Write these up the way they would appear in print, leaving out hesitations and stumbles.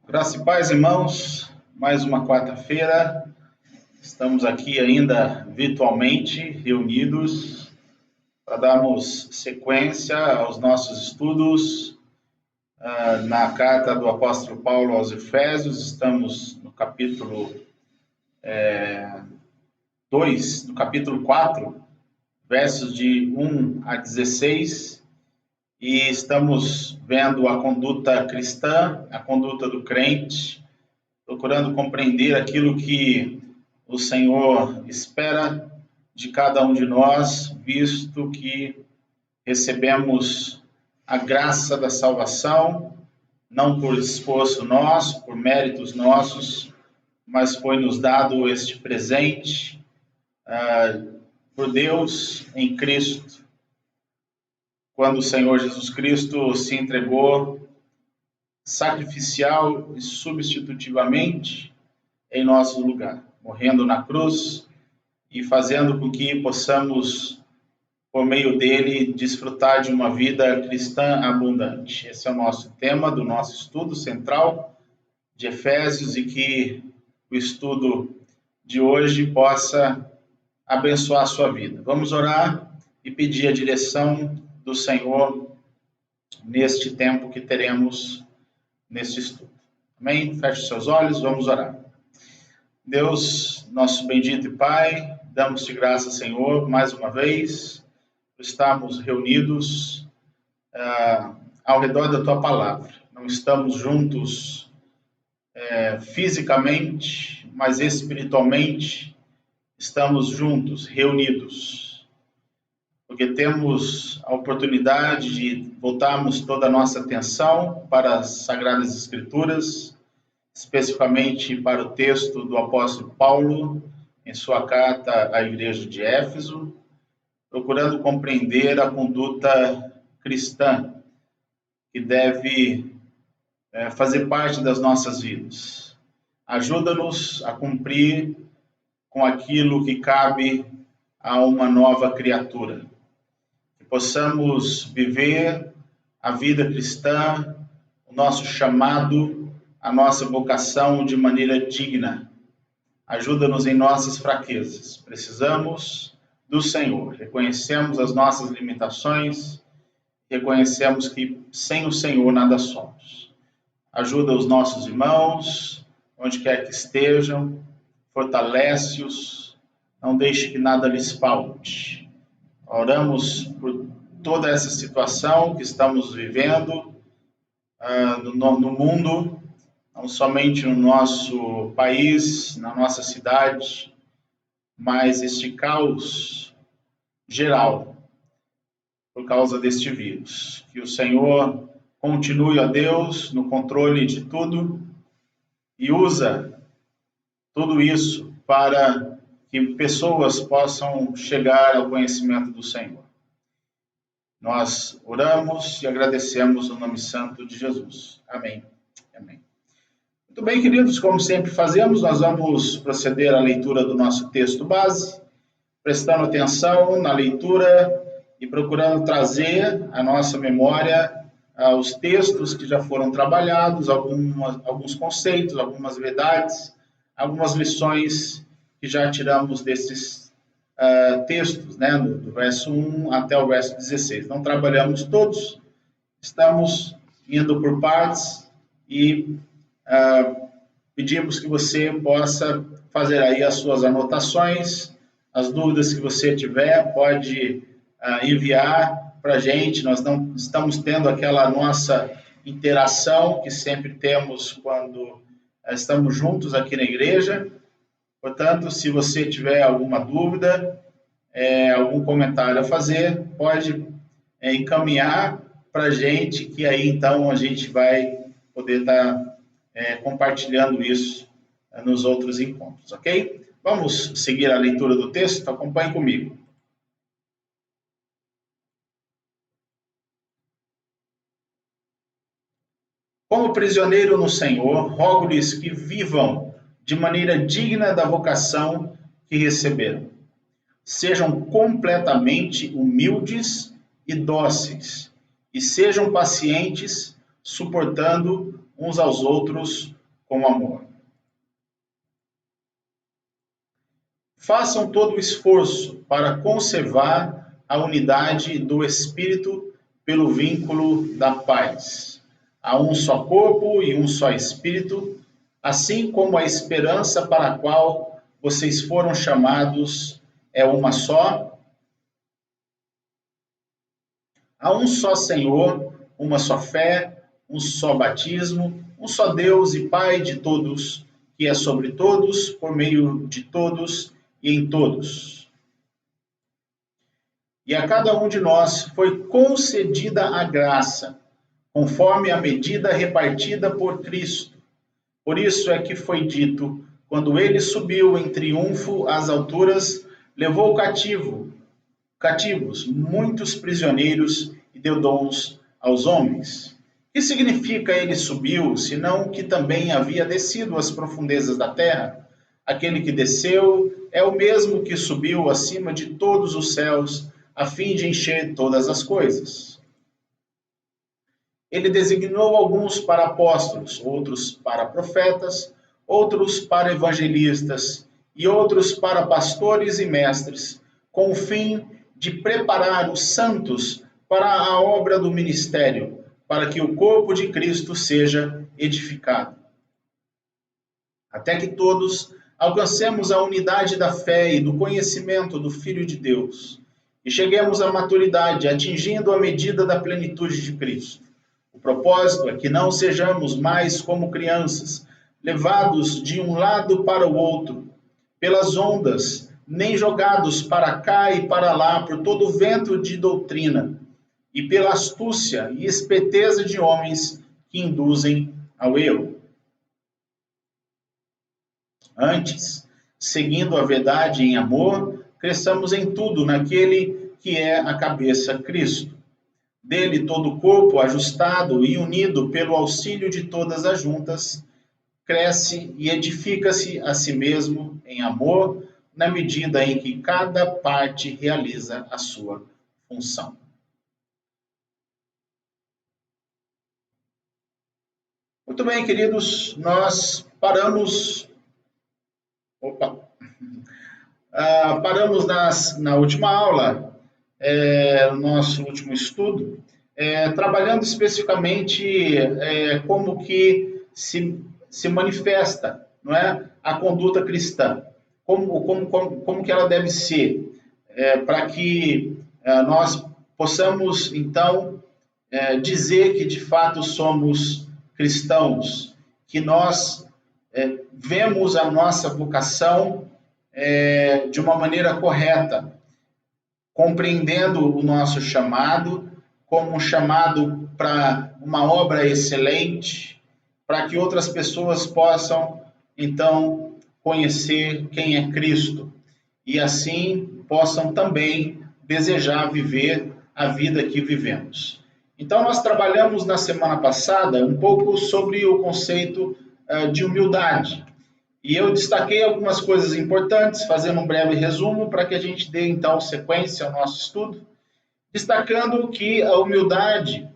Graça e paz, irmãos. Mais uma quarta-feira. Estamos aqui ainda virtualmente reunidos para darmos sequência aos nossos estudos na carta do apóstolo Paulo aos Efésios. Estamos no capítulo 2, no capítulo 4, versos de 1 a 16. E estamos vendo a conduta cristã, a conduta do crente, procurando compreender aquilo que o Senhor espera de cada um de nós, visto que recebemos a graça da salvação, não por esforço nosso, por méritos nossos, mas foi nos dado este presente por Deus em Cristo, quando o Senhor Jesus Cristo se entregou sacrificial e substitutivamente em nosso lugar, morrendo na cruz e fazendo com que possamos, por meio dele, desfrutar de uma vida cristã abundante. Esse é o nosso tema do nosso estudo central de Efésios, e que o estudo de hoje possa abençoar a sua vida. Vamos orar e pedir a direção do Senhor neste tempo que teremos neste estudo. Amém? Feche seus olhos, vamos orar. Deus, nosso bendito e Pai, damos-te graça, Senhor, mais uma vez, por estarmos reunidos ao redor da Tua Palavra. Não estamos juntos fisicamente, mas espiritualmente estamos juntos, reunidos, porque temos a oportunidade de voltarmos toda a nossa atenção para as Sagradas Escrituras, especificamente para o texto do apóstolo Paulo, em sua carta à igreja de Éfeso, procurando compreender a conduta cristã que deve fazer parte das nossas vidas. Ajuda-nos a cumprir com aquilo que cabe a uma nova criatura, que possamos viver a vida cristã, o nosso chamado, a nossa vocação de maneira digna. Ajuda-nos em nossas fraquezas. Precisamos do Senhor. Reconhecemos as nossas limitações, reconhecemos que sem o Senhor nada somos. Ajuda os nossos irmãos, onde quer que estejam, fortalece-os, não deixe que nada lhes falte. Oramos por toda essa situação que estamos vivendo no mundo, não somente no nosso país, na nossa cidade, mas este caos geral por causa deste vírus. Que o Senhor continue, ó Deus, no controle de tudo e usa tudo isso para que pessoas possam chegar ao conhecimento do Senhor. Nós oramos e agradecemos no nome santo de Jesus. Amém. Amém. Muito bem, queridos, como sempre fazemos, nós vamos proceder à leitura do nosso texto base, prestando atenção na leitura e procurando trazer à nossa memória os textos que já foram trabalhados, alguns conceitos, algumas verdades, algumas lições que já tiramos desses textos, né, do verso 1 até o verso 16. Não trabalhamos todos, estamos indo por partes e pedimos que você possa fazer aí as suas anotações, as dúvidas que você tiver, pode enviar para a gente. Nós não estamos tendo aquela nossa interação que sempre temos quando estamos juntos aqui na igreja. Portanto, se você tiver alguma dúvida, algum comentário a fazer, pode encaminhar para a gente, que aí então a gente vai poder estar compartilhando isso nos outros encontros, ok? Vamos seguir a leitura do texto? Acompanhe comigo. Como prisioneiro no Senhor, rogo-lhes que vivam de maneira digna da vocação que receberam. Sejam completamente humildes e dóceis, e sejam pacientes, suportando uns aos outros com amor. Façam todo o esforço para conservar a unidade do Espírito pelo vínculo da paz. Há um só corpo e um só Espírito, assim como a esperança para a qual vocês foram chamados é uma só. Há um só Senhor, uma só fé, um só batismo, um só Deus e Pai de todos, que é sobre todos, por meio de todos e em todos. E a cada um de nós foi concedida a graça, conforme a medida repartida por Cristo. Por isso é que foi dito, quando ele subiu em triunfo às alturas, levou cativos muitos prisioneiros e deu dons aos homens. O que significa ele subiu, senão que também havia descido às profundezas da terra? Aquele que desceu é o mesmo que subiu acima de todos os céus, a fim de encher todas as coisas. Ele designou alguns para apóstolos, outros para profetas, outros para evangelistas e outros para pastores e mestres, com o fim de preparar os santos para a obra do ministério, para que o corpo de Cristo seja edificado. Até que todos alcancemos a unidade da fé e do conhecimento do Filho de Deus, e cheguemos à maturidade, atingindo a medida da plenitude de Cristo. O propósito é que não sejamos mais como crianças, levados de um lado para o outro, pelas ondas, nem jogados para cá e para lá por todo o vento de doutrina, e pela astúcia e esperteza de homens que induzem ao erro. Antes, seguindo a verdade em amor, cresçamos em tudo naquele que é a cabeça, Cristo. Dele todo o corpo, ajustado e unido pelo auxílio de todas as juntas, cresce e edifica-se a si mesmo em amor, na medida em que cada parte realiza a sua função. Muito bem, queridos, nós paramos na última aula, no nosso último estudo, trabalhando especificamente como que se manifesta, não é, a conduta cristã, como que ela deve ser, para que nós possamos, então, dizer que de fato somos cristãos, que nós vemos a nossa vocação de uma maneira correta, compreendendo o nosso chamado como um chamado para uma obra excelente, para que outras pessoas possam, então, conhecer quem é Cristo e assim possam também desejar viver a vida que vivemos. Então, nós trabalhamos na semana passada um pouco sobre o conceito de humildade. E eu destaquei algumas coisas importantes, fazendo um breve resumo para que a gente dê, então, sequência ao nosso estudo, destacando que a humildade,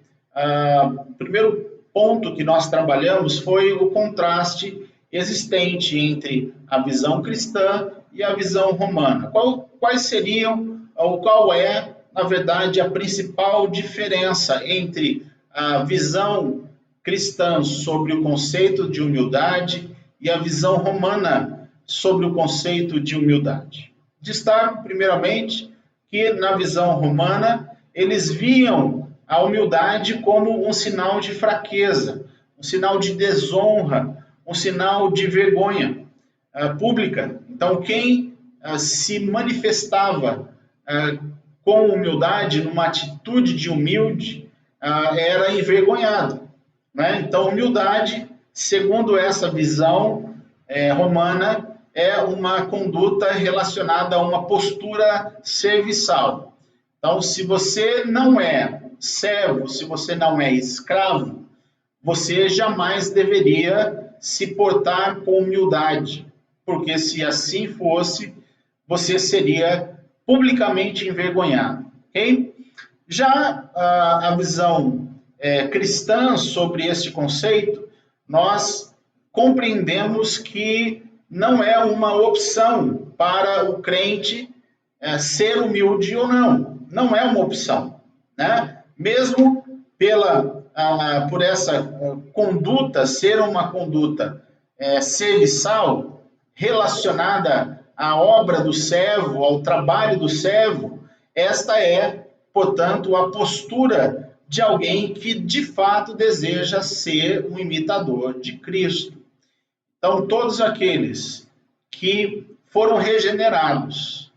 o primeiro ponto que nós trabalhamos foi o contraste existente entre a visão cristã e a visão romana. Quais seriam, ou qual é, na verdade, a principal diferença entre a visão cristã sobre o conceito de humildade e a visão romana sobre o conceito de humildade? Destaco, primeiramente, que na visão romana eles viam a humildade como um sinal de fraqueza, um sinal de desonra, um sinal de vergonha pública. Então, quem se manifestava com humildade, numa atitude de humilde, era envergonhado, né? Então, humildade, segundo essa visão romana, é uma conduta relacionada a uma postura serviçal. Então, se você não é servo, se você não é escravo, você jamais deveria se portar com humildade, porque se assim fosse, você seria publicamente envergonhado. Okay? Já a visão cristã sobre este conceito nós compreendemos que não é uma opção para o crente ser humilde ou não. Não é uma opção, né? Mesmo por essa conduta ser uma conduta serviçal relacionada à obra do servo, ao trabalho do servo, esta é, portanto, a postura de alguém que de fato deseja ser um imitador de Cristo. Então, todos aqueles que foram regenerados,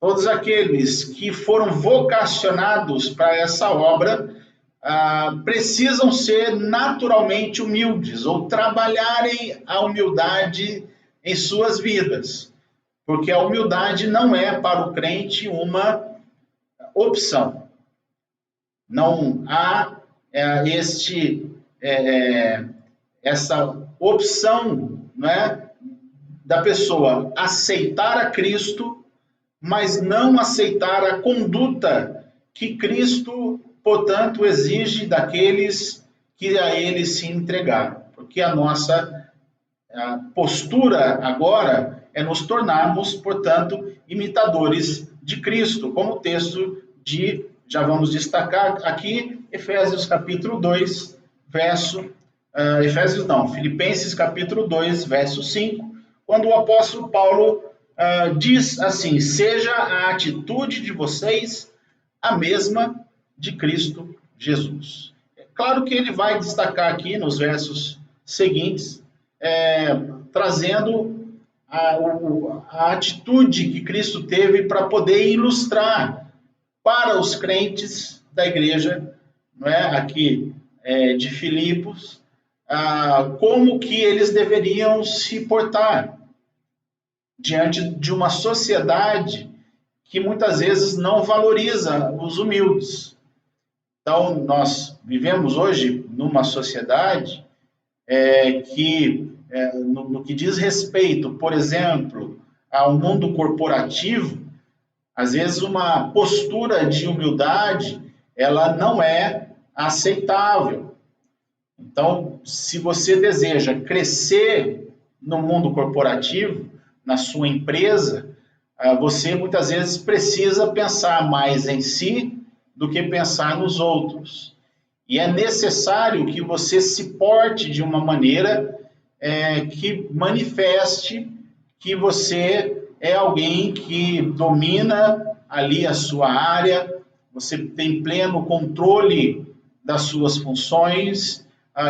todos aqueles que foram vocacionados para essa obra, precisam ser naturalmente humildes ou trabalharem a humildade em suas vidas, porque a humildade não é para o crente uma opção. Não há essa opção, né, da pessoa aceitar a Cristo, mas não aceitar a conduta que Cristo, portanto, exige daqueles que a ele se entregaram. Porque a nossa postura agora é nos tornarmos, portanto, imitadores de Cristo, como o texto já vamos destacar aqui, Efésios capítulo 2, Filipenses capítulo 2, verso 5, quando o apóstolo Paulo diz assim: seja a atitude de vocês a mesma de Cristo Jesus. É claro que ele vai destacar aqui nos versos seguintes, trazendo a atitude que Cristo teve para poder ilustrar para os crentes da igreja, não é, aqui de Filipos, como que eles deveriam se portar diante de uma sociedade que muitas vezes não valoriza os humildes. Então, nós vivemos hoje numa sociedade no que diz respeito, por exemplo, ao mundo corporativo, às vezes uma postura de humildade, ela não é aceitável. Então, se você deseja crescer no mundo corporativo, na sua empresa, você muitas vezes precisa pensar mais em si do que pensar nos outros. E é necessário que você se porte de uma maneira que manifeste que você é alguém que domina ali a sua área, você tem pleno controle das suas funções,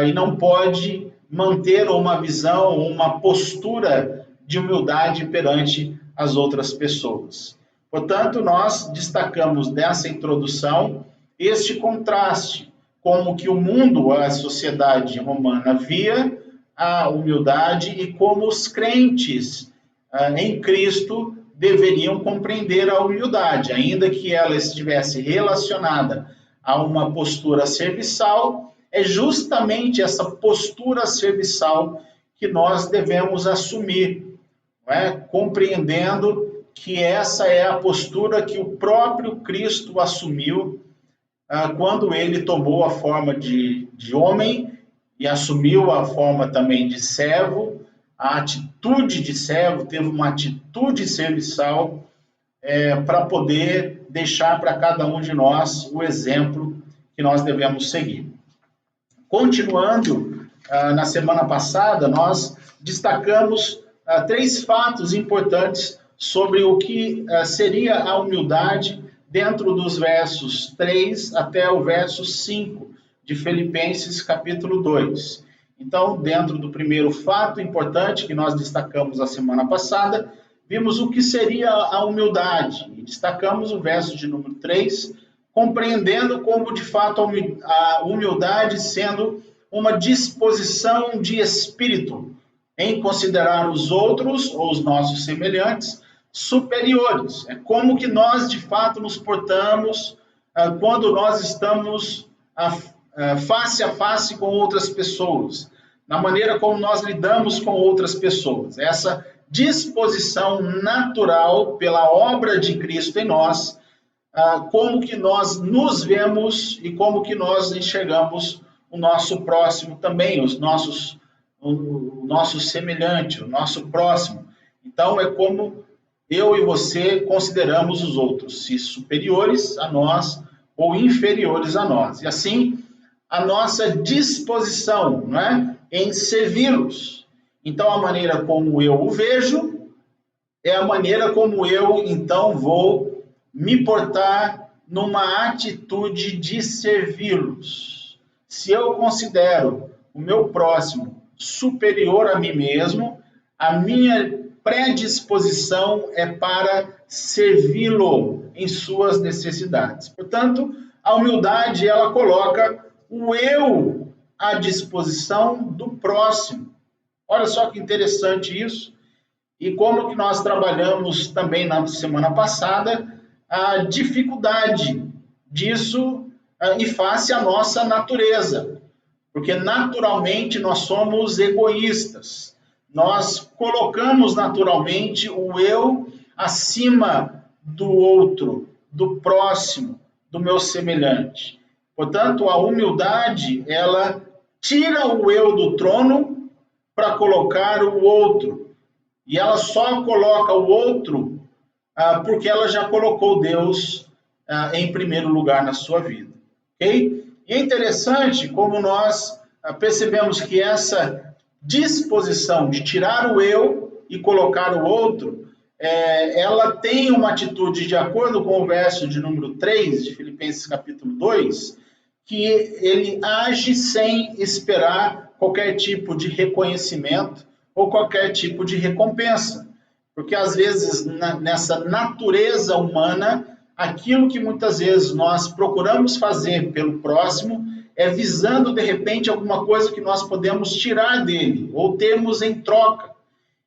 e não pode manter uma visão, uma postura de humildade perante as outras pessoas. Portanto, nós destacamos nessa introdução este contraste, como que o mundo, a sociedade romana via a humildade e como os crentes em Cristo deveriam compreender a humildade, ainda que ela estivesse relacionada a uma postura serviçal, é justamente essa postura serviçal que nós devemos assumir, compreendendo que essa é a postura que o próprio Cristo assumiu quando ele tomou a forma de homem e assumiu a forma também de servo, a atitude de servo, teve uma atitude serviçal para poder deixar para cada um de nós o exemplo que nós devemos seguir. Continuando, na semana passada, nós destacamos 3 fatos importantes sobre o que seria a humildade dentro dos versos 3 até o verso 5 de Filipenses capítulo 2. Então, dentro do primeiro fato importante que nós destacamos a semana passada, vimos o que seria a humildade. E destacamos o verso de número 3, compreendendo como, de fato, a humildade sendo uma disposição de espírito em considerar os outros, ou os nossos semelhantes, superiores. É como que nós, de fato, nos portamos quando nós estamos face a face com outras pessoas, na maneira como nós lidamos com outras pessoas. Essa disposição natural pela obra de Cristo em nós, como que nós nos vemos e como que nós enxergamos o nosso próximo também, os nossos o nosso semelhante, o nosso próximo. Então, é como eu e você consideramos os outros, se superiores a nós ou inferiores a nós. E assim, a nossa disposição, não é, em servi-los. Então, a maneira como eu o vejo é a maneira como eu, então, vou me portar numa atitude de servi-los. Se eu considero o meu próximo superior a mim mesmo, a minha predisposição é para servi-lo em suas necessidades. Portanto, a humildade, ela coloca o eu à disposição do próximo. Olha só que interessante isso. E como que nós trabalhamos também na semana passada a dificuldade disso em face à nossa natureza. Porque naturalmente nós somos egoístas. Nós colocamos naturalmente o eu acima do outro, do próximo, do meu semelhante. Portanto, a humildade, ela tira o eu do trono para colocar o outro. E ela só coloca o outro porque ela já colocou Deus em primeiro lugar na sua vida. Ok? E é interessante como nós percebemos que essa disposição de tirar o eu e colocar o outro, ela tem uma atitude, de acordo com o verso de número 3 de Filipenses capítulo 2, que ele age sem esperar qualquer tipo de reconhecimento ou qualquer tipo de recompensa. Porque, às vezes, nessa natureza humana, aquilo que muitas vezes nós procuramos fazer pelo próximo é visando, de repente, alguma coisa que nós podemos tirar dele ou termos em troca.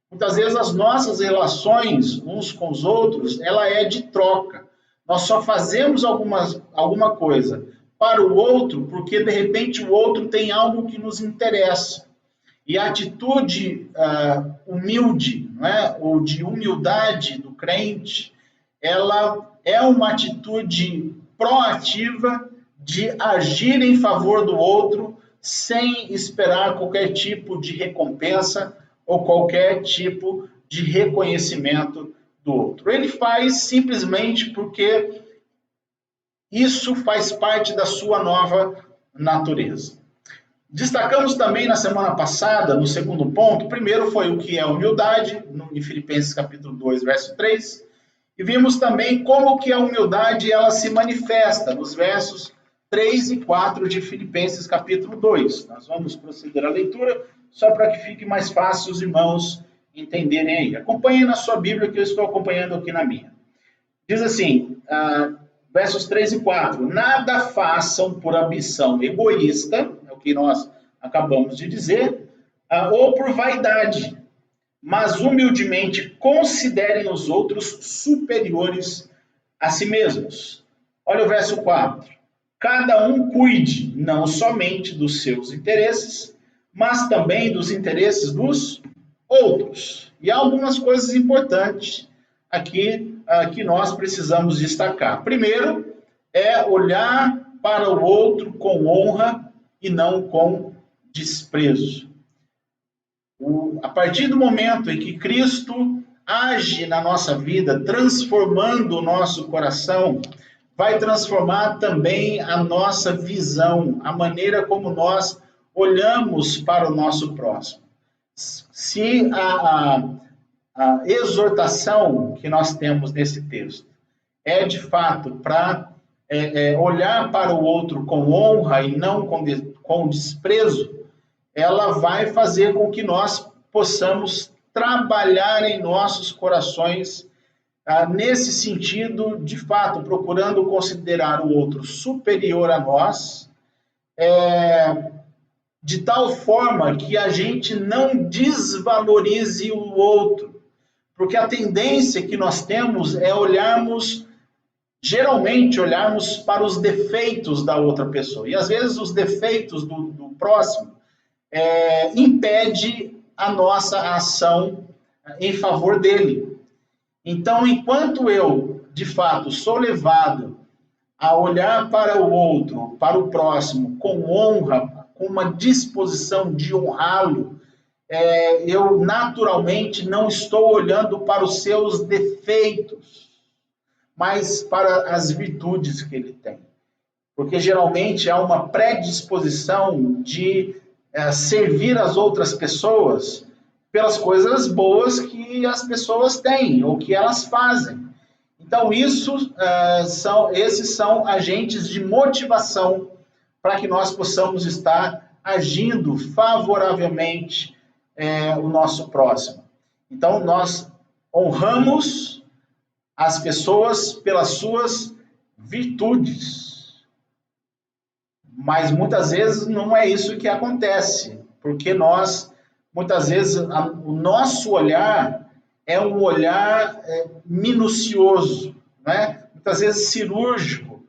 Muitas vezes as nossas relações uns com os outros, ela é de troca. Nós só fazemos alguma coisa para o outro porque, de repente, o outro tem algo que nos interessa. E a atitude humilde, não é? Ou de humildade do crente, ela é uma atitude proativa de agir em favor do outro sem esperar qualquer tipo de recompensa ou qualquer tipo de reconhecimento do outro. Ele faz simplesmente porque isso faz parte da sua nova natureza. Destacamos também na semana passada, no segundo ponto, primeiro foi o que é humildade, em Filipenses capítulo 2, verso 3, e vimos também como que a humildade ela se manifesta nos versos 3 e 4 de Filipenses capítulo 2. Nós vamos proceder à leitura, só para que fique mais fácil os irmãos entenderem aí. Acompanhem na sua Bíblia, que eu estou acompanhando aqui na minha. Diz assim, versos 3 e 4, nada façam por ambição egoísta, é o que nós acabamos de dizer, ou por vaidade, mas humildemente considerem os outros superiores a si mesmos. Olha o verso 4, cada um cuide não somente dos seus interesses, mas também dos interesses dos outros. E há algumas coisas importantes aqui que nós precisamos destacar. Primeiro, é olhar para o outro com honra e não com desprezo. A partir do momento em que Cristo age na nossa vida, transformando o nosso coração, vai transformar também a nossa visão, a maneira como nós olhamos para o nosso próximo. Se a exortação que nós temos nesse texto é, de fato, para olhar para o outro com honra e não com desprezo, ela vai fazer com que nós possamos trabalhar em nossos corações nesse sentido, de fato, procurando considerar o outro superior a nós, de tal forma que a gente não desvalorize o outro. Porque a tendência que nós temos é geralmente olharmos para os defeitos da outra pessoa. E às vezes os defeitos do próximo impede a nossa ação em favor dele. Então, enquanto eu, de fato, sou levado a olhar para o outro, para o próximo, com honra, com uma disposição de honrá-lo, eu naturalmente não estou olhando para os seus defeitos, mas para as virtudes que ele tem. Porque geralmente há uma predisposição de servir as outras pessoas pelas coisas boas que as pessoas têm ou que elas fazem. Então, esses são agentes de motivação para que nós possamos estar agindo favoravelmente o nosso próximo. Então, nós honramos as pessoas pelas suas virtudes. Mas muitas vezes não é isso que acontece, porque muitas vezes, o nosso olhar é um olhar minucioso, né? Muitas vezes cirúrgico,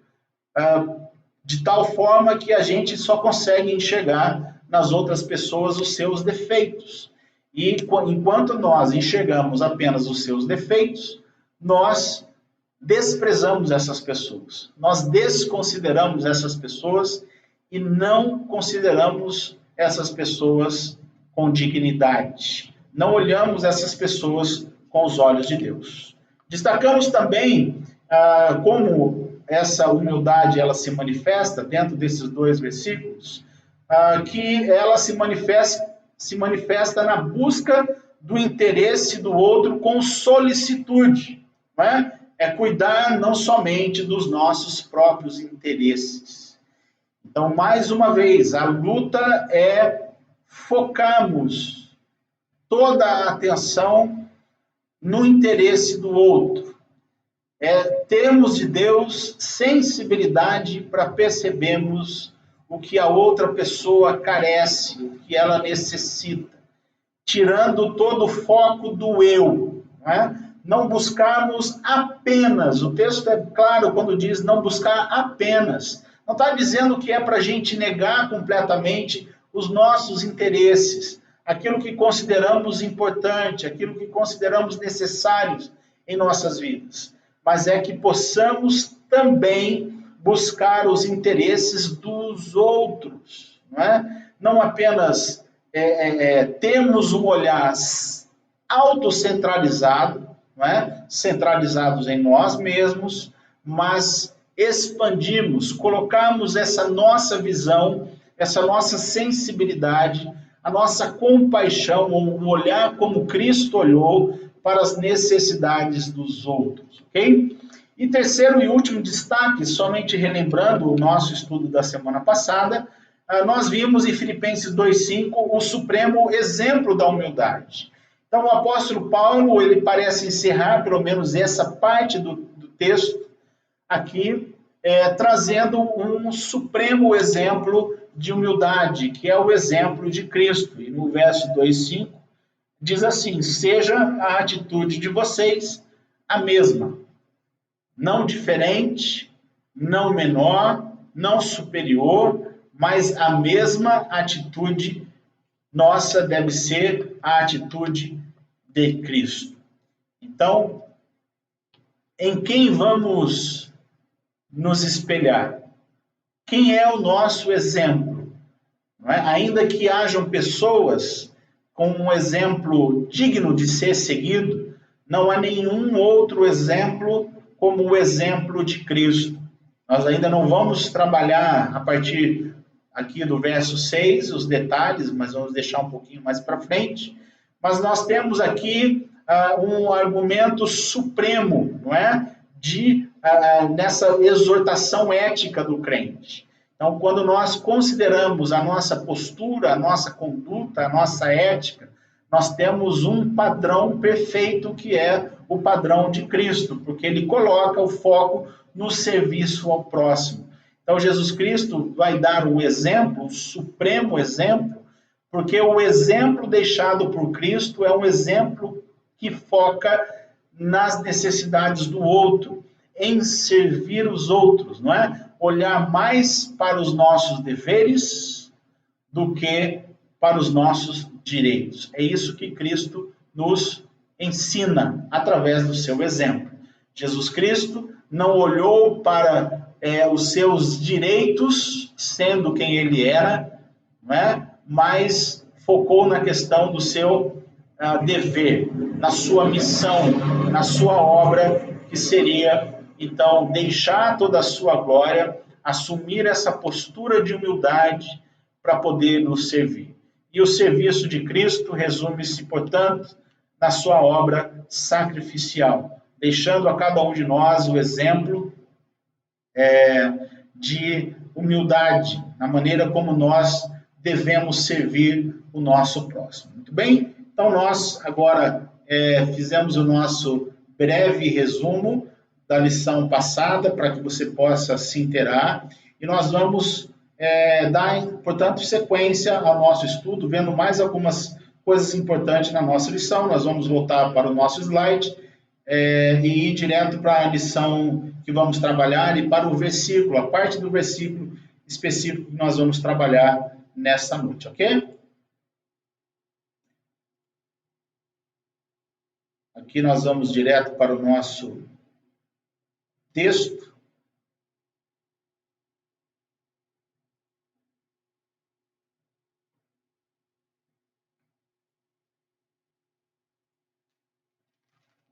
de tal forma que a gente só consegue enxergar nas outras pessoas os seus defeitos. E enquanto nós enxergamos apenas os seus defeitos, nós desprezamos essas pessoas, nós desconsideramos essas pessoas e não consideramos essas pessoas com dignidade. Não olhamos essas pessoas com os olhos de Deus. Destacamos também como essa humildade ela se manifesta dentro desses 2 versículos, que ela se manifesta na busca do interesse do outro com solicitude, não é? É cuidar não somente dos nossos próprios interesses. Então, mais uma vez, a luta é focarmos toda a atenção no interesse do outro. Termos de Deus sensibilidade para percebermos o que a outra pessoa carece, o que ela necessita, tirando todo o foco do eu, não é? Não buscarmos apenas, o texto é claro quando diz não buscar apenas, não está dizendo que é para a gente negar completamente os nossos interesses, aquilo que consideramos importante, aquilo que consideramos necessários em nossas vidas, mas é que possamos também buscar os interesses dos outros, não é? Não apenas temos um olhar autocentralizado, não é? Centralizados em nós mesmos, mas expandimos, colocamos essa nossa visão, essa nossa sensibilidade, a nossa compaixão, o olhar como Cristo olhou para as necessidades dos outros, ok? E terceiro e último destaque, somente relembrando o nosso estudo da semana passada, nós vimos em Filipenses 2,5 o supremo exemplo da humildade. Então, o apóstolo Paulo, ele parece encerrar, pelo menos essa parte do texto aqui, trazendo um supremo exemplo de humildade, que é o exemplo de Cristo. E no verso 2,5, diz assim: seja a atitude de vocês a mesma, não diferente, não menor, não superior, mas a mesma atitude nossa deve ser a atitude de Cristo. Então, em quem vamos nos espelhar? Quem é o nosso exemplo? Não é? Ainda que hajam pessoas com um exemplo digno de ser seguido, não há nenhum outro exemplo como o exemplo de Cristo. Nós ainda não vamos trabalhar a partir aqui do verso 6, os detalhes, mas vamos deixar um pouquinho mais para frente. Mas nós temos aqui um argumento supremo, não é? Nessa exortação ética do crente. Então, quando nós consideramos a nossa postura, a nossa conduta, a nossa ética, nós temos um padrão perfeito que é o padrão de Cristo, porque ele coloca o foco no serviço ao próximo. Então, Jesus Cristo vai dar um exemplo, o supremo exemplo, porque o exemplo deixado por Cristo é um exemplo que foca nas necessidades do outro, em servir os outros, não é? Olhar mais para os nossos deveres do que para os nossos direitos. É isso que Cristo nos ensina através do seu exemplo. Jesus Cristo não olhou para os seus direitos, sendo quem ele era, não é? Mas focou na questão do seu dever, na sua missão, na sua obra, que seria, então, deixar toda a sua glória, assumir essa postura de humildade para poder nos servir. E o serviço de Cristo resume-se, portanto, na sua obra sacrificial, deixando a cada um de nós o exemplo de humildade, na maneira como nós devemos servir o nosso próximo. Muito bem? Então, nós agora fizemos o nosso breve resumo da lição passada, para que você possa se inteirar, e nós vamos dar, portanto, sequência ao nosso estudo, vendo mais algumas coisas importantes na nossa lição. Nós vamos voltar para o nosso slide e ir direto para a lição que vamos trabalhar e para o versículo, a parte do versículo específico que nós vamos trabalhar nesta noite, ok? Aqui nós vamos direto para o nosso texto.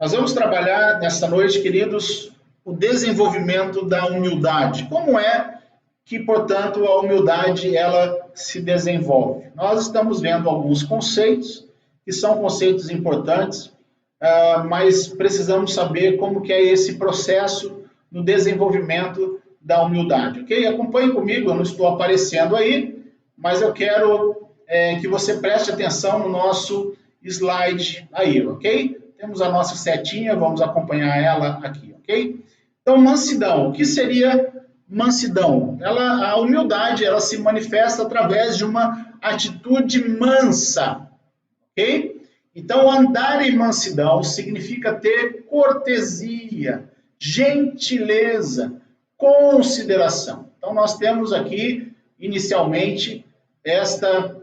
Nós vamos trabalhar nesta noite, queridos, o desenvolvimento da humildade. Como é que, portanto, a humildade ela se desenvolve? Nós estamos vendo alguns conceitos, que são conceitos importantes, mas precisamos saber como que é esse processo no desenvolvimento da humildade, ok? Acompanhe comigo, eu não estou aparecendo aí, mas eu quero que você preste atenção no nosso slide aí, ok? Temos a nossa setinha, vamos acompanhar ela aqui, ok? Então, mansidão. O que seria mansidão? A humildade, ela se manifesta através de uma atitude mansa, ok? Então, andar em mansidão significa ter cortesia, gentileza, consideração. Então, nós temos aqui, inicialmente, esta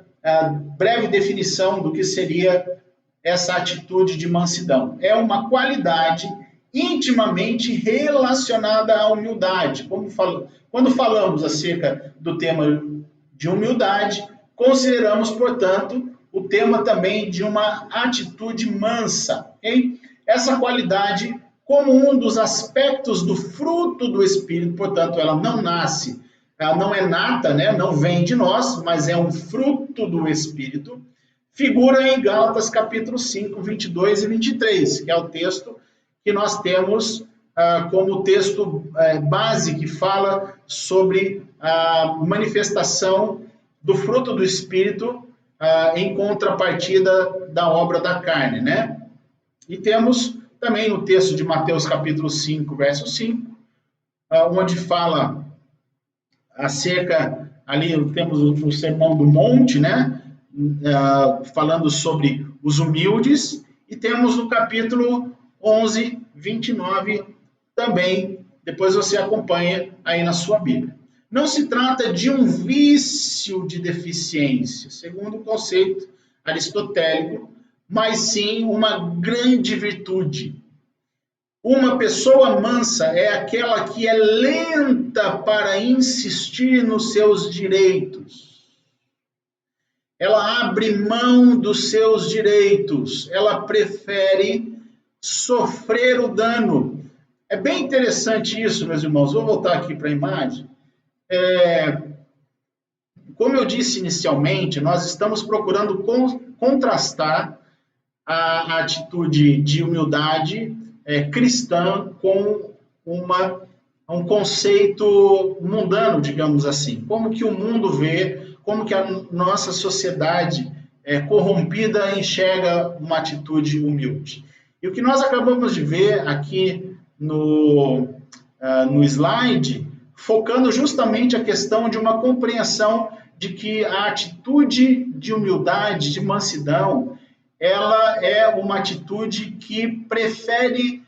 breve definição do que seria essa atitude de mansidão. É uma qualidade intimamente relacionada à humildade. Quando falamos acerca do tema de humildade, consideramos, portanto, o tema também de uma atitude mansa. Okay? Essa qualidade, como um dos aspectos do fruto do Espírito, portanto, ela não nasce, ela não é nata, né? Não vem de nós, mas é um fruto do Espírito, figura em Gálatas capítulo 5, 22 e 23, que é o texto que nós temos como texto base que fala sobre a manifestação do fruto do Espírito em contrapartida da obra da carne, né? E temos também no texto de Mateus capítulo 5, verso 5, onde fala acerca, ali temos o Sermão do Monte, né? Falando sobre os humildes, e temos no capítulo 11, 29, também, depois você acompanha aí na sua Bíblia. Não se trata de um vício de deficiência, segundo o conceito aristotélico, mas sim uma grande virtude. Uma pessoa mansa é aquela que é lenta para insistir nos seus direitos. Ela abre mão dos seus direitos, ela prefere sofrer o dano. É bem interessante isso, meus irmãos. Vou voltar aqui para a imagem. Como eu disse inicialmente, nós estamos procurando contrastar a atitude de humildade cristã com um conceito mundano, digamos assim. Como que o mundo vê, como que a nossa sociedade corrompida enxerga uma atitude humilde. E o que nós acabamos de ver aqui no slide, focando justamente a questão de uma compreensão de que a atitude de humildade, de mansidão, ela é uma atitude que prefere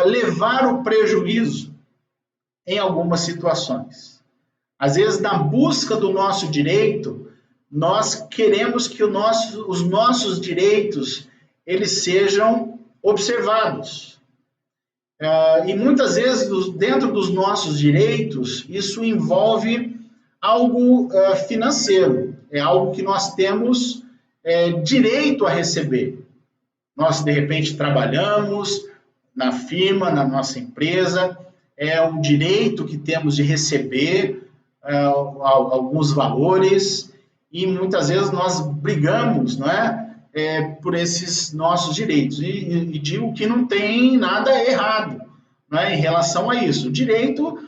levar o prejuízo em algumas situações. Às vezes, na busca do nosso direito, nós queremos que os nossos direitos eles sejam observados. E muitas vezes, dentro dos nossos direitos, isso envolve algo financeiro. É algo que nós temos direito a receber. Nós, de repente, trabalhamos na firma, na nossa empresa, é um direito que temos de receber alguns valores, e muitas vezes nós brigamos, não é? Por esses nossos direitos. E digo que não tem nada errado, não é, em relação a isso. O direito,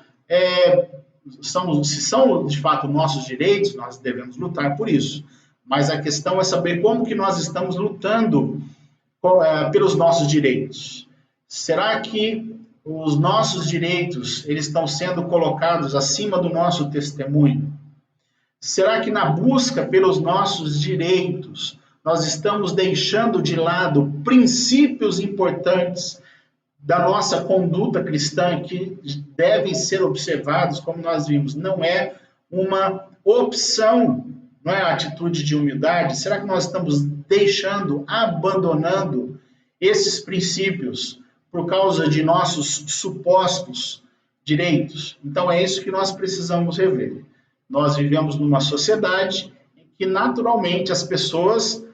se são de fato nossos direitos, nós devemos lutar por isso. Mas a questão é saber como que nós estamos lutando pelos nossos direitos. Será que os nossos direitos eles estão sendo colocados acima do nosso testemunho? Será que na busca pelos nossos direitos nós estamos deixando de lado princípios importantes da nossa conduta cristã que devem ser observados, como nós vimos? Não é uma opção, não é a atitude de humildade? Será que nós estamos abandonando esses princípios por causa de nossos supostos direitos? Então é isso que nós precisamos rever. Nós vivemos numa sociedade em que naturalmente as pessoas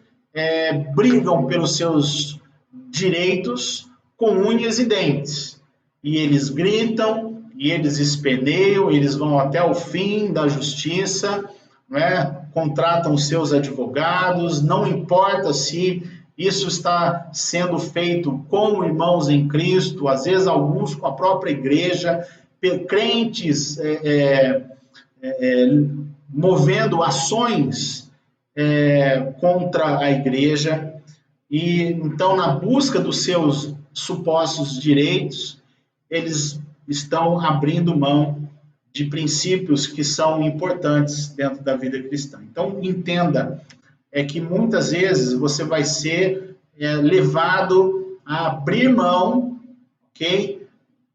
brigam pelos seus direitos com unhas e dentes. E eles gritam, e eles espeneiam, eles vão até o fim da justiça, né? Contratam seus advogados, não importa se isso está sendo feito com irmãos em Cristo, às vezes alguns com a própria igreja, crentes movendo ações contra a igreja, e então na busca dos seus supostos direitos, eles estão abrindo mão de princípios que são importantes dentro da vida cristã. Então entenda, que muitas vezes você vai ser levado a abrir mão, ok,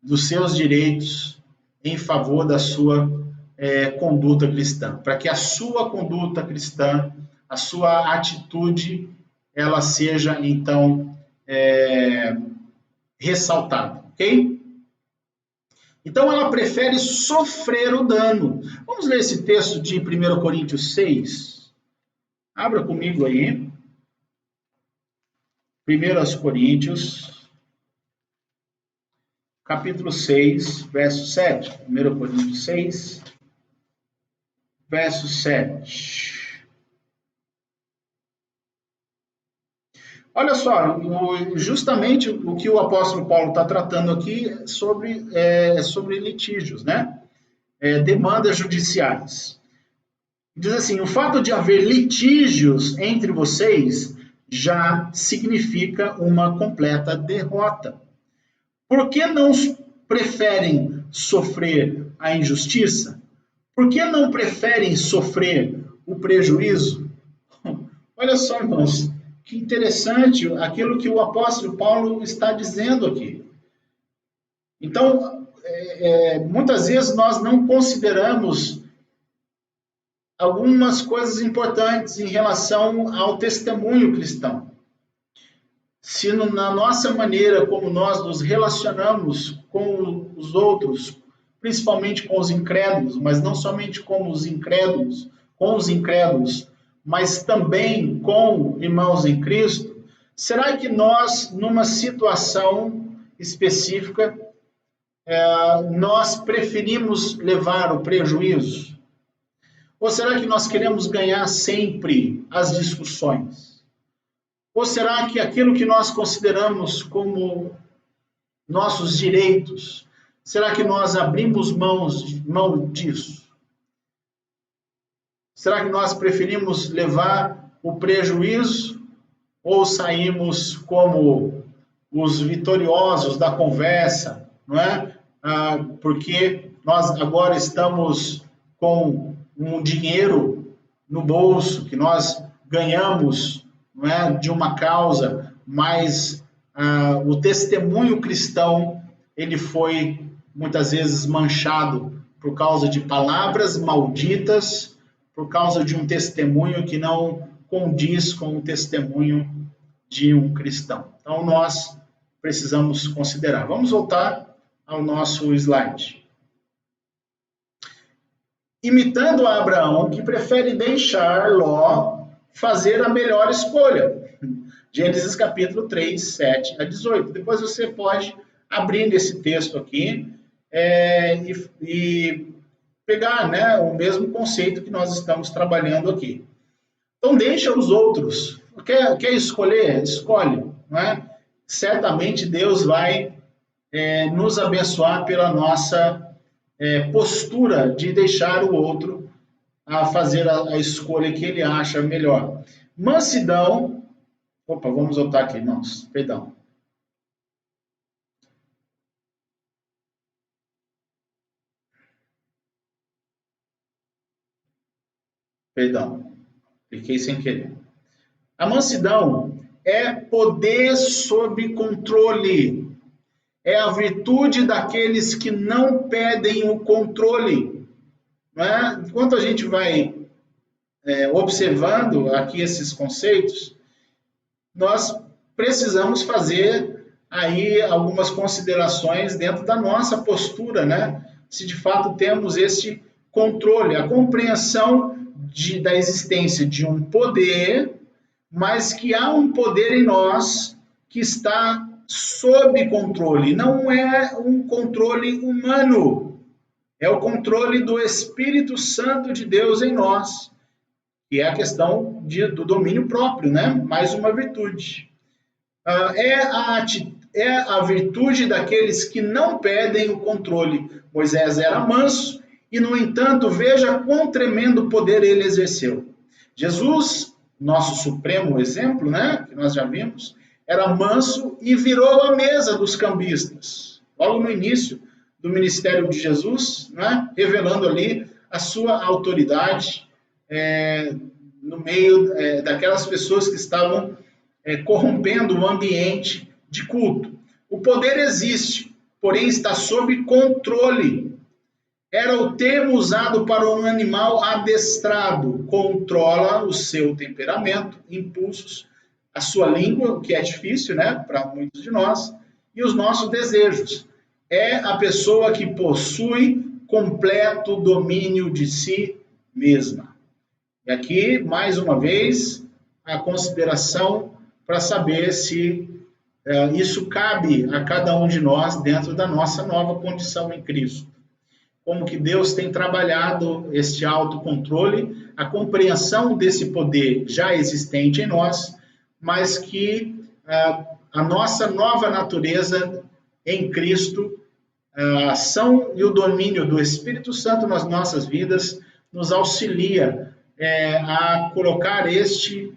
dos seus direitos em favor da sua conduta cristã, para que a sua conduta cristã, a sua atitude, ela seja, então, ressaltada, ok? Então, ela prefere sofrer o dano. Vamos ler esse texto de 1 Coríntios 6? Abra comigo aí. 1 Coríntios, capítulo 6, verso 7. 1 Coríntios 6, verso 7. Olha só, justamente o que o apóstolo Paulo está tratando aqui sobre litígios, né? Demandas judiciais. Diz assim: o fato de haver litígios entre vocês já significa uma completa derrota. Por que não preferem sofrer a injustiça? Por que não preferem sofrer o prejuízo? Olha só, irmãos, que interessante aquilo que o apóstolo Paulo está dizendo aqui. Então, muitas vezes nós não consideramos algumas coisas importantes em relação ao testemunho cristão. Se na nossa maneira como nós nos relacionamos com os outros, principalmente com os incrédulos, mas não somente com os incrédulos, mas também com irmãos em Cristo, será que nós, numa situação específica, nós preferimos levar o prejuízo? Ou será que nós queremos ganhar sempre as discussões? Ou será que aquilo que nós consideramos como nossos direitos, será que nós abrimos mão disso? Será que nós preferimos levar o prejuízo ou saímos como os vitoriosos da conversa, não é? Porque nós agora estamos com um dinheiro no bolso que nós ganhamos, não é, de uma causa, mas o testemunho cristão ele foi muitas vezes manchado por causa de palavras malditas, por causa de um testemunho que não condiz com o testemunho de um cristão. Então, nós precisamos considerar. Vamos voltar ao nosso slide. Imitando a Abraão, que prefere deixar Ló fazer a melhor escolha. Gênesis capítulo 3, 7 a 18. Depois você pode abrir esse texto aqui e pegar, né, o mesmo conceito que nós estamos trabalhando aqui. Então, deixa os outros. Quer escolher? Escolhe. Não é? Certamente Deus vai nos abençoar pela nossa postura de deixar o outro a fazer a escolha que ele acha melhor. Mansidão. Opa, vamos voltar aqui, irmãos. Perdão. Perdão. Cliquei sem querer. A mansidão é poder sob controle. É a virtude daqueles que não pedem o controle. Não é? Enquanto a gente vai observando aqui esses conceitos, nós precisamos fazer aí algumas considerações dentro da nossa postura, né? Se de fato temos este controle, a compreensão da existência de um poder, mas que há um poder em nós que está sob controle. Não é um controle humano, é o controle do Espírito Santo de Deus em nós, que é a questão do domínio próprio, né? Mais uma virtude. É a virtude daqueles que não pedem o controle. Moisés era manso e, no entanto, veja quão tremendo poder ele exerceu. Jesus, nosso supremo exemplo, né? Que nós já vimos, era manso e virou a mesa dos cambistas. Logo no início do ministério de Jesus, né? Revelando ali a sua autoridade no meio daquelas pessoas que estavam corrompendo o ambiente de culto. O poder existe, porém está sob controle. Era o termo usado para um animal adestrado. Controla o seu temperamento, impulsos, a sua língua, o que é difícil, né, para muitos de nós, e os nossos desejos. É a pessoa que possui completo domínio de si mesma. E aqui, mais uma vez, a consideração para saber se isso cabe a cada um de nós dentro da nossa nova condição em Cristo. Como que Deus tem trabalhado este autocontrole, a compreensão desse poder já existente em nós, mas que a nossa nova natureza em Cristo, a ação e o domínio do Espírito Santo nas nossas vidas nos auxilia a colocar este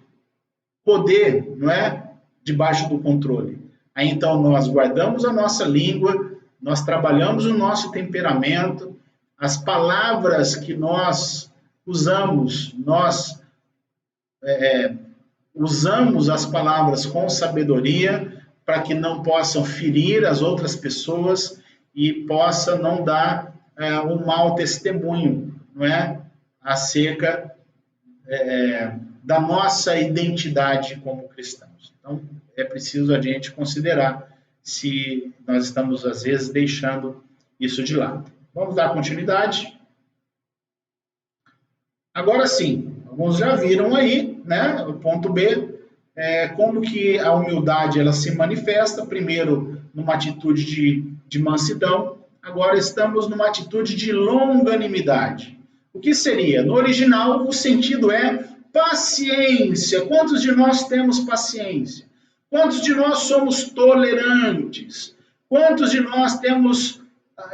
poder, não é, debaixo do controle. Aí então nós guardamos a nossa língua, nós trabalhamos o nosso temperamento, as palavras que nós usamos, nós usamos as palavras com sabedoria para que não possam ferir as outras pessoas e possa não dar um mau testemunho, não é, acerca da nossa identidade como cristãos. Então, é preciso a gente considerar se nós estamos, às vezes, deixando isso de lado. Vamos dar continuidade. De sim, alguns já viram aí, né, o ponto B, como que a humildade ela se manifesta, primeiro numa atitude de mansidão, agora estamos numa atitude de longanimidade. O que seria? No original, o sentido é paciência. Quantos de nós temos paciência? Quantos de nós somos tolerantes? Quantos de nós temos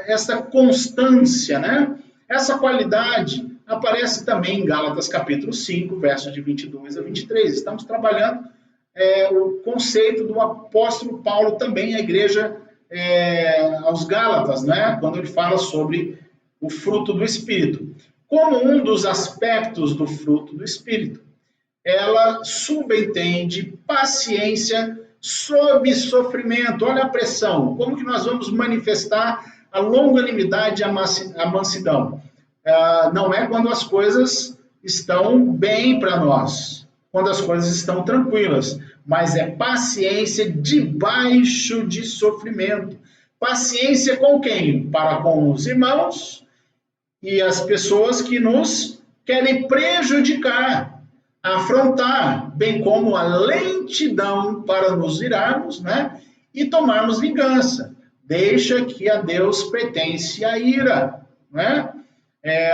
essa constância, né? Essa qualidade aparece também em Gálatas capítulo 5, versos de 22 a 23. Estamos trabalhando o conceito do apóstolo Paulo também à igreja, aos Gálatas, né? Quando ele fala sobre o fruto do Espírito. Como um dos aspectos do fruto do Espírito, ela subentende paciência sob sofrimento. Olha a pressão. Como que nós vamos manifestar a longanimidade e a mansidão? Não é quando as coisas estão bem para nós, quando as coisas estão tranquilas, mas é paciência debaixo de sofrimento. Paciência com quem? Para com os irmãos e as pessoas que nos querem prejudicar. afrontar, bem como a lentidão para nos virarmos, né? E tomarmos vingança. Deixa que a Deus pertence a ira, né?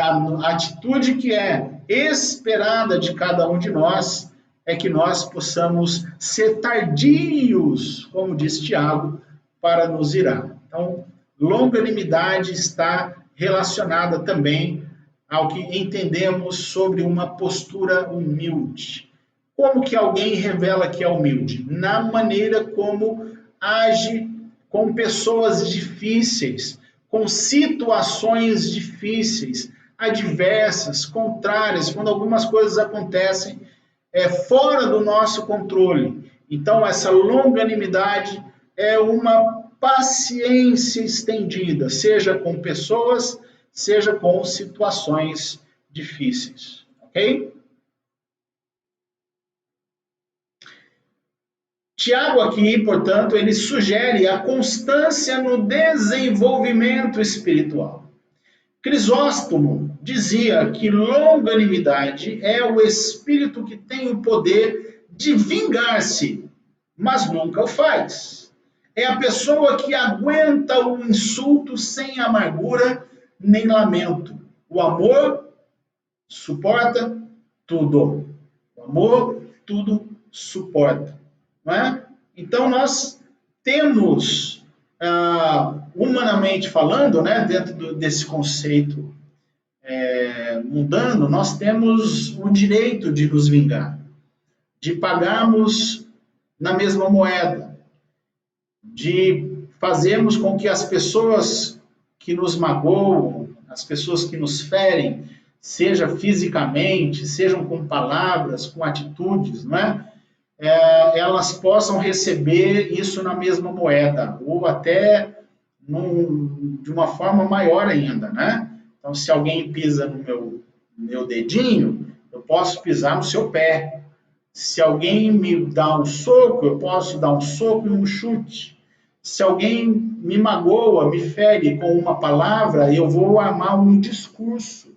A atitude que é esperada de cada um de nós é que nós possamos ser tardios, como diz Tiago, para nos irar. Então, longanimidade está relacionada também ao que entendemos sobre uma postura humilde. Como que alguém revela que é humilde? Na maneira como age com pessoas difíceis, com situações difíceis, adversas, contrárias, quando algumas coisas acontecem fora do nosso controle. Então, essa longanimidade é uma paciência estendida, seja com pessoas, seja com situações difíceis, ok? Tiago aqui, portanto, ele sugere a constância no desenvolvimento espiritual. Crisóstomo dizia que longanimidade é o espírito que tem o poder de vingar-se, mas nunca o faz. É a pessoa que aguenta o insulto sem amargura nem lamento. O amor suporta tudo. O amor tudo suporta. Não é? Então nós temos, humanamente falando, né, dentro desse conceito mundano, nós temos o direito de nos vingar, de pagarmos na mesma moeda, de fazermos com que as pessoas que nos magoam, as pessoas que nos ferem, seja fisicamente, sejam com palavras, com atitudes, não é? Elas possam receber isso na mesma moeda, ou até de uma forma maior ainda, né? Então, se alguém pisa no meu dedinho, eu posso pisar no seu pé. Se alguém me dá um soco, eu posso dar um soco e um chute. Se alguém me magoa, me fere com uma palavra, eu vou armar um discurso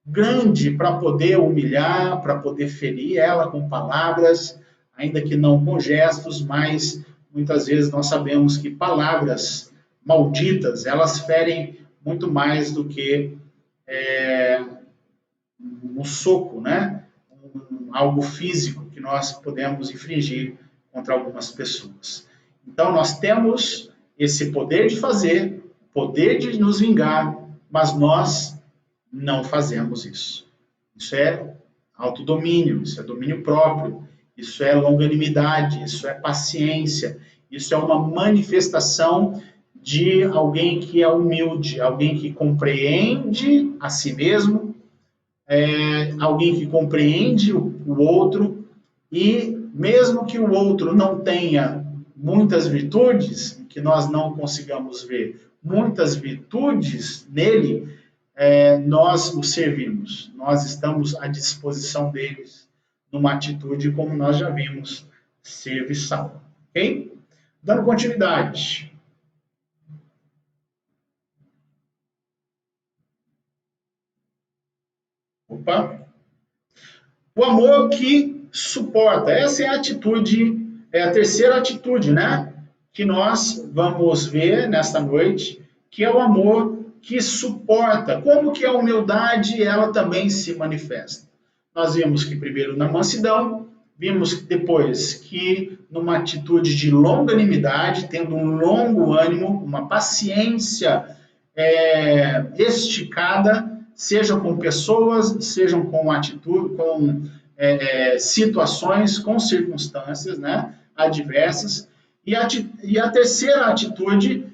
grande para poder humilhar, para poder ferir ela com palavras, ainda que não com gestos, mas muitas vezes nós sabemos que palavras malditas, elas ferem muito mais do que um soco, né? Algo físico que nós podemos infligir contra algumas pessoas. Então, nós temos esse poder de fazer, poder de nos vingar, mas nós não fazemos isso. Isso é autodomínio, isso é domínio próprio, isso é longanimidade, isso é paciência, isso é uma manifestação de alguém que é humilde, alguém que compreende a si mesmo, alguém que compreende o outro e mesmo que o outro não tenha muitas virtudes, que nós não consigamos ver muitas virtudes nele, nós o servimos, nós estamos à disposição deles numa atitude como nós já vimos, serviçal, ok? Dando continuidade. Opa! O amor que suporta. Essa é a atitude, é a terceira atitude, né? Que nós vamos ver nesta noite, que é o amor que suporta. Como que a humildade, ela também se manifesta. Nós vimos que primeiro na mansidão, vimos depois que numa atitude de longanimidade, tendo um longo ânimo, uma paciência esticada, seja com pessoas, sejam com atitude, com situações, com circunstâncias, né, adversas. E a terceira atitude,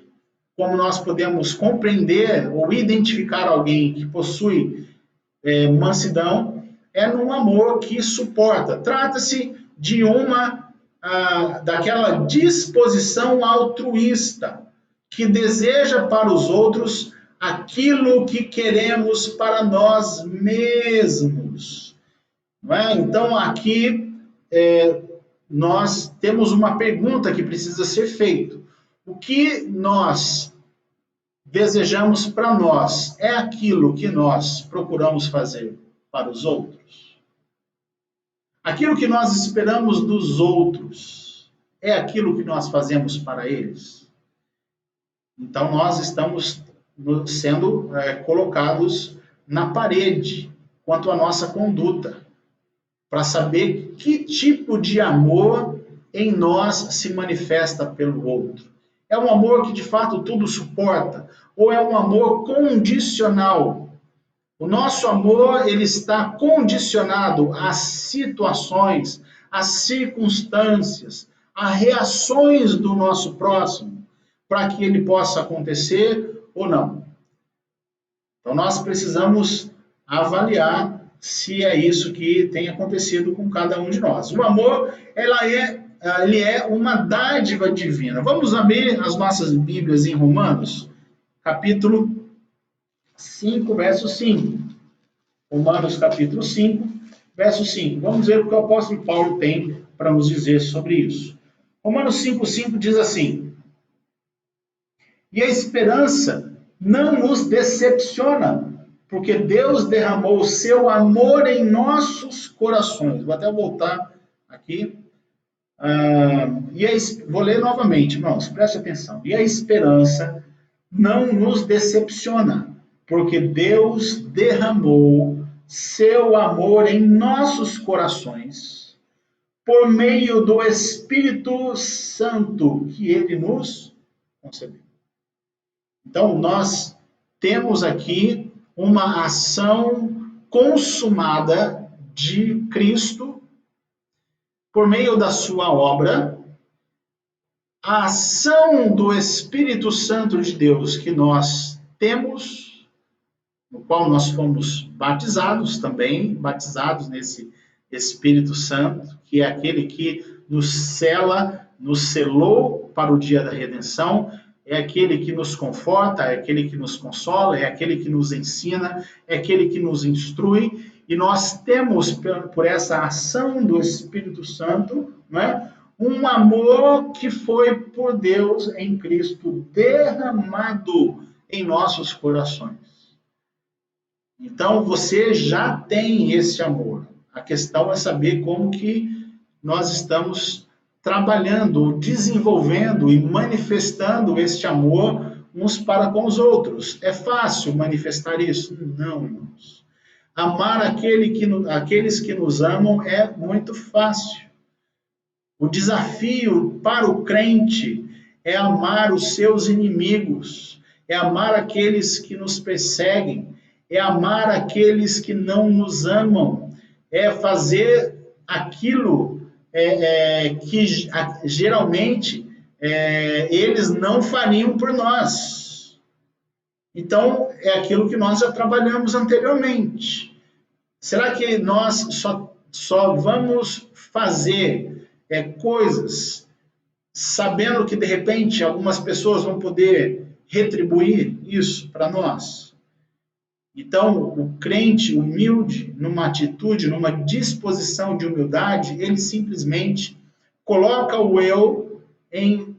como nós podemos compreender ou identificar alguém que possui mansidão, é num amor que suporta. Trata-se de daquela disposição altruísta que deseja para os outros aquilo que queremos para nós mesmos. Não é? Então, aqui nós temos uma pergunta que precisa ser feita. O que nós desejamos para nós é aquilo que nós procuramos fazer para os outros? Aquilo que nós esperamos dos outros é aquilo que nós fazemos para eles? Então, nós estamos sendo colocados na parede quanto à nossa conduta, para saber que tipo de amor em nós se manifesta pelo outro. É um amor que de fato tudo suporta, ou é um amor condicional? O nosso amor, ele está condicionado às situações, às circunstâncias, às reações do nosso próximo, para que ele possa acontecer ou não. Então, nós precisamos avaliar se é isso que tem acontecido com cada um de nós. O amor, ele é uma dádiva divina. Vamos abrir as nossas Bíblias em Romanos, capítulo 5, verso 5. Romanos, capítulo 5, verso 5. Vamos ver o que o apóstolo Paulo tem para nos dizer sobre isso. Romanos 5,5 diz assim: e a esperança não nos decepciona, porque Deus derramou o seu amor em nossos corações. Vou até voltar aqui. Vou ler novamente, irmãos, preste atenção. E a esperança não nos decepciona, porque Deus derramou seu amor em nossos corações, por meio do Espírito Santo que ele nos concedeu. Então, nós temos aqui uma ação consumada de Cristo por meio da sua obra, a ação do Espírito Santo de Deus que nós temos, no qual nós fomos batizados também, batizados nesse Espírito Santo, que é aquele que nos sela, nos selou para o dia da redenção, é aquele que nos conforta, é aquele que nos consola, é aquele que nos ensina, é aquele que nos instrui, e nós temos, por essa ação do Espírito Santo, né, um amor que foi por Deus em Cristo derramado em nossos corações. Então, você já tem esse amor. A questão é saber como que nós estamos trabalhando, desenvolvendo e manifestando este amor uns para com os outros. É fácil manifestar isso? Não, irmãos. Amar aqueles que nos amam é muito fácil. O desafio para o crente é amar os seus inimigos, é amar aqueles que nos perseguem, é amar aqueles que não nos amam, é fazer aquilo que geralmente eles não fariam por nós. Então, é aquilo que nós já trabalhamos anteriormente. Será que nós só vamos fazer coisas sabendo que, de repente, algumas pessoas vão poder retribuir isso para nós? Então, o crente humilde, numa atitude, numa disposição de humildade, ele simplesmente coloca o eu em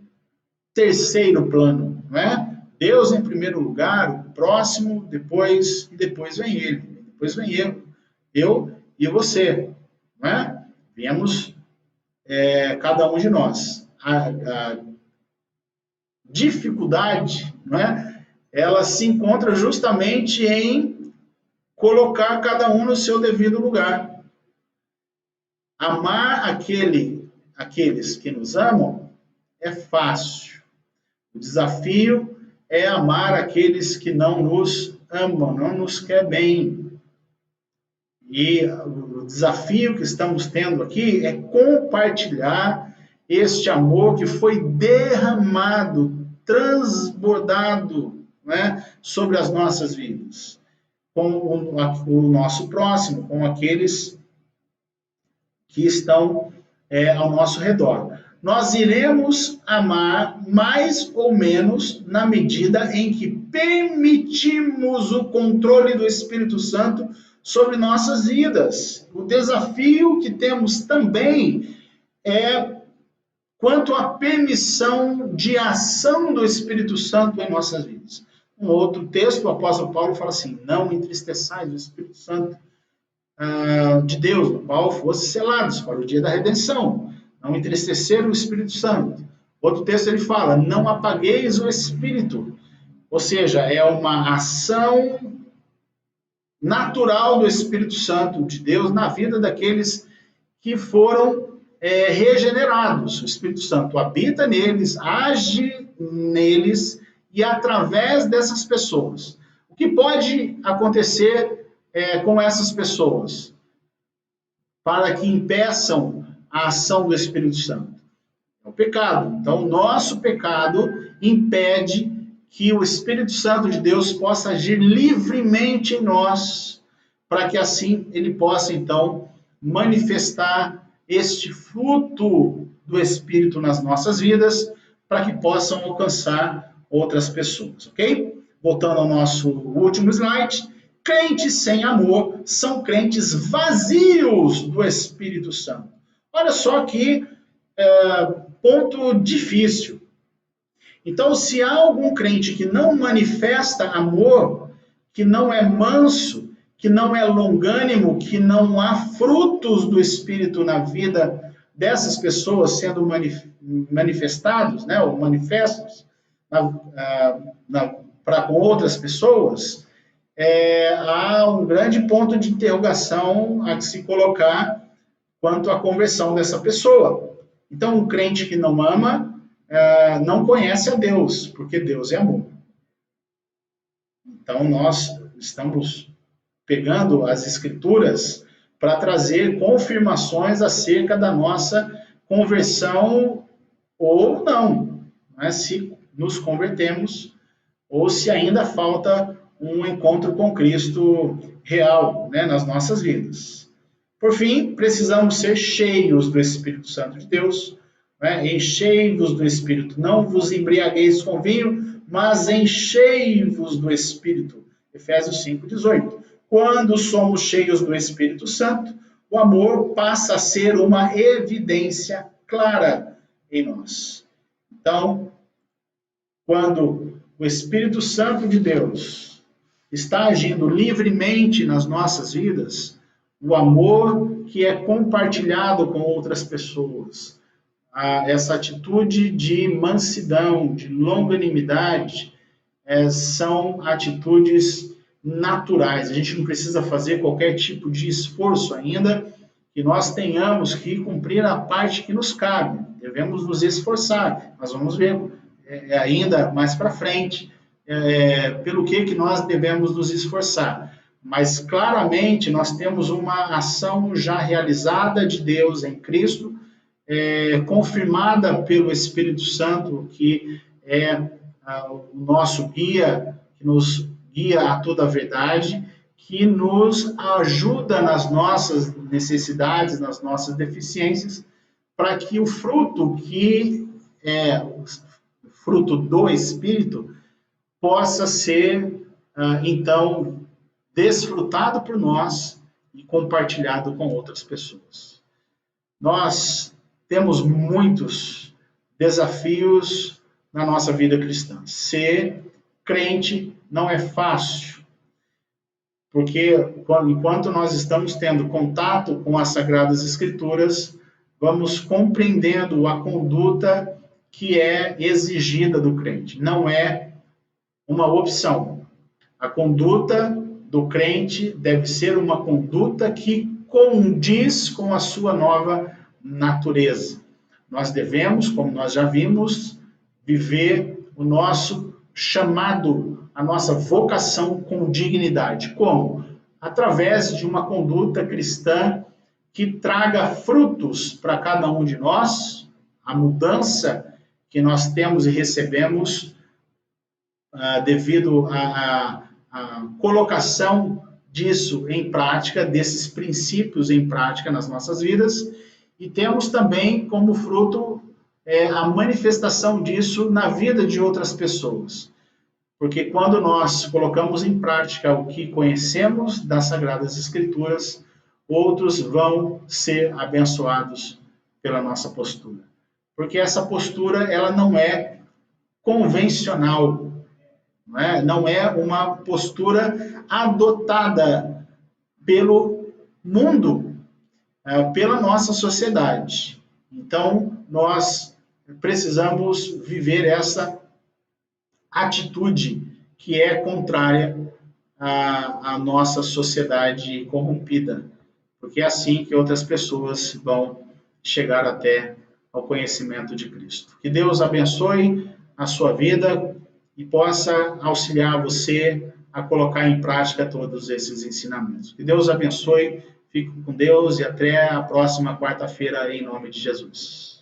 terceiro plano, não é? Deus em primeiro lugar, o próximo, depois vem ele, depois vem eu e você, não é? Viemos cada um de nós. A dificuldade, não é? Ela se encontra justamente em colocar cada um no seu devido lugar. Amar aqueles que nos amam é fácil. O desafio é amar aqueles que não nos amam, não nos quer bem. E o desafio que estamos tendo aqui é compartilhar este amor que foi derramado, transbordado, né, sobre as nossas vidas, com o nosso próximo, com aqueles que estão ao nosso redor. Nós iremos amar mais ou menos na medida em que permitimos o controle do Espírito Santo sobre nossas vidas. O desafio que temos também é quanto à permissão de ação do Espírito Santo em nossas vidas. Um outro texto, o apóstolo Paulo fala assim: não entristeçais o Espírito Santo, de Deus, no qual fossem selados para o dia da redenção. Não entristecer o Espírito Santo. Outro texto ele fala, não apagueis o Espírito. Ou seja, é uma ação natural do Espírito Santo de Deus na vida daqueles que foram regenerados. O Espírito Santo habita neles, age neles e através dessas pessoas. O que pode acontecer com essas pessoas para que impeçam a ação do Espírito Santo? É o pecado. Então, o nosso pecado impede que o Espírito Santo de Deus possa agir livremente em nós, para que assim ele possa, então, manifestar este fruto do Espírito nas nossas vidas, para que possam alcançar outras pessoas, ok? Voltando ao nosso último slide, crentes sem amor são crentes vazios do Espírito Santo. Olha só que ponto difícil. Então, se há algum crente que não manifesta amor, que não é manso, que não é longânimo, que não há frutos do Espírito na vida dessas pessoas sendo manifestados, né, ou manifestos para com outras pessoas, há um grande ponto de interrogação a se colocar quanto à conversão dessa pessoa. Então, um crente que não ama, não conhece a Deus, porque Deus é amor. Então, nós estamos pegando as Escrituras para trazer confirmações acerca da nossa conversão ou não, né? Se nos convertemos ou se ainda falta um encontro com Cristo real, né, nas nossas vidas. Por fim, precisamos ser cheios do Espírito Santo de Deus, né? Enchei-vos do Espírito, não vos embriagueis com vinho, mas enchei-vos do Espírito. Efésios 5:18. Quando somos cheios do Espírito Santo, o amor passa a ser uma evidência clara em nós. Então, quando o Espírito Santo de Deus está agindo livremente nas nossas vidas, o amor que é compartilhado com outras pessoas, essa atitude de mansidão, de longanimidade, são atitudes naturais. A gente não precisa fazer qualquer tipo de esforço ainda, que nós tenhamos que cumprir a parte que nos cabe. Devemos nos esforçar. Nós vamos ver ainda mais para frente pelo que nós devemos nos esforçar. Mas claramente nós temos uma ação já realizada de Deus em Cristo, confirmada pelo Espírito Santo, que é o nosso guia, que nos guia a toda a verdade, que nos ajuda nas nossas necessidades, nas nossas deficiências, para que o fruto que é o fruto do Espírito possa ser, então, desfrutado por nós e compartilhado com outras pessoas. Nós temos muitos desafios na nossa vida cristã. Ser crente não é fácil, porque enquanto nós estamos tendo contato com as Sagradas Escrituras, vamos compreendendo a conduta que é exigida do crente. Não é uma opção. A conduta do crente deve ser uma conduta que condiz com a sua nova natureza. Nós devemos, como nós já vimos, viver o nosso chamado, a nossa vocação com dignidade. Como? Através de uma conduta cristã que traga frutos para cada um de nós, a mudança que nós temos e recebemos devido à colocação disso em prática, desses princípios em prática nas nossas vidas, e temos também como fruto a manifestação disso na vida de outras pessoas. Porque quando nós colocamos em prática o que conhecemos das Sagradas Escrituras, outros vão ser abençoados pela nossa postura. Porque essa postura, ela não é convencional, não é uma postura adotada pelo mundo pela nossa sociedade. Então, nós precisamos viver essa atitude que é contrária à nossa sociedade corrompida, porque é assim que outras pessoas vão chegar até ao conhecimento de Cristo. Que Deus abençoe a sua vida e possa auxiliar você a colocar em prática todos esses ensinamentos. Que Deus abençoe, fique com Deus e até a próxima quarta-feira, em nome de Jesus.